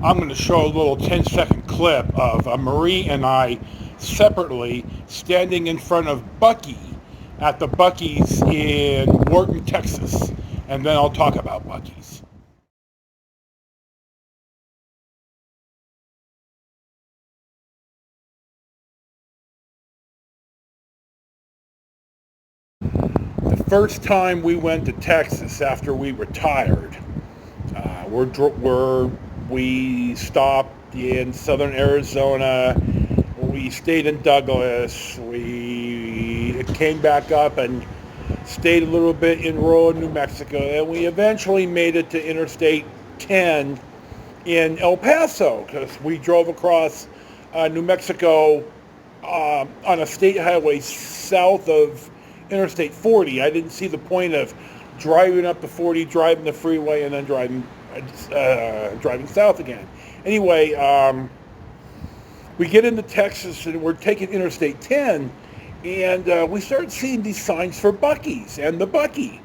I'm going to show a little 10-second clip of Marie and I separately standing in front of Buc-ee at the Buc-ee's in Wharton, Texas. And then I'll talk about Buc-ee's. The first time we went to Texas after we retired, we stopped in southern Arizona. We stayed in Douglas. We came back up and stayed a little bit in rural New Mexico, and we eventually made it to Interstate 10 in El Paso because we drove across New Mexico on a state highway south of Interstate 40. I didn't see the point of driving up the 40, driving the freeway, and then driving south again. Anyway, we get into Texas and we're taking Interstate 10, and we started seeing these signs for Buc-ee's and the Buc-ee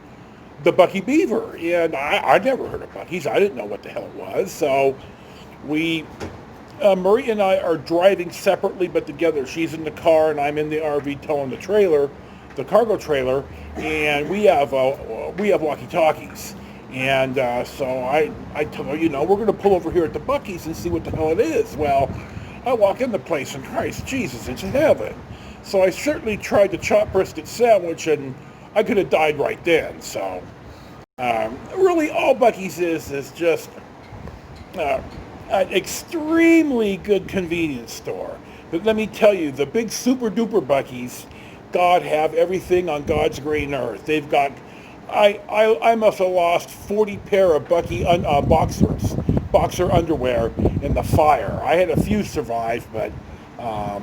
Beaver. And I'd never heard of Buc-ee's. I didn't know what the hell it was. So Marie and I are driving separately but together. She's in the car and I'm in the RV towing the cargo trailer, and we have walkie-talkies. And so I told her, we're going to pull over here at the Buc-ee's and see what the hell it is. Well, I walk in the place and Christ Jesus, it's heaven. So I certainly tried the chopped brisket sandwich, and I could have died right then. So really all Buc-ee's is just an extremely good convenience store. But let me tell you, the big super duper Buc-ee's, God have everything on God's green earth. They've got, I must have lost 40 pair of Buc-ee boxer underwear in the fire. I had a few survive, but I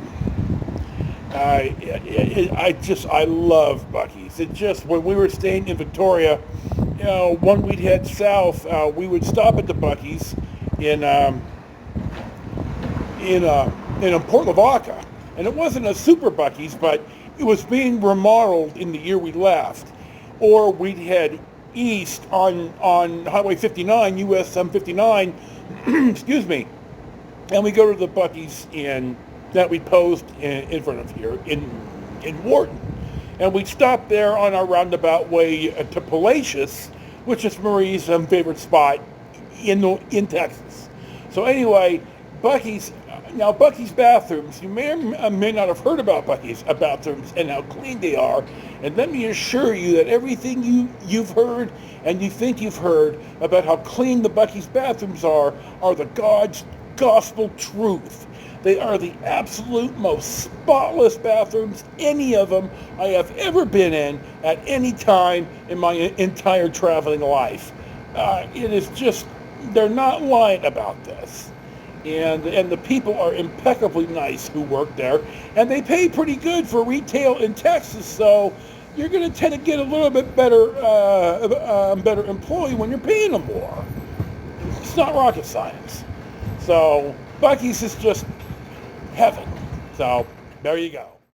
love Buc-ee's. It just, when we were staying in Victoria, when we'd head south, we would stop at the Buc-ee's in Port Lavaca, and it wasn't a super Buc-ee's, but it was being remodeled in the year we left. Or we'd head east on Highway 59, US 59, excuse me, and we go to the Buc-ee's that we posed in front of here in Wharton. And we'd stop there on our roundabout way to Palacios, which is Marie's favorite spot in Texas. So anyway, Buc-ee's bathrooms, you may or may not have heard about Buc-ee's bathrooms and how clean they are. And let me assure you that everything you've heard and you think you've heard about how clean the Buc-ee's bathrooms are the God's gospel truth. They are the absolute most spotless bathrooms, any of them I have ever been in at any time in my entire traveling life. It is just, they're not lying about this. And the people are impeccably nice who work there, and they pay pretty good for retail in Texas, so you're going to tend to get a little bit better employee when you're paying them more. It's not rocket science. So Buc-ee's is just heaven. So there you go.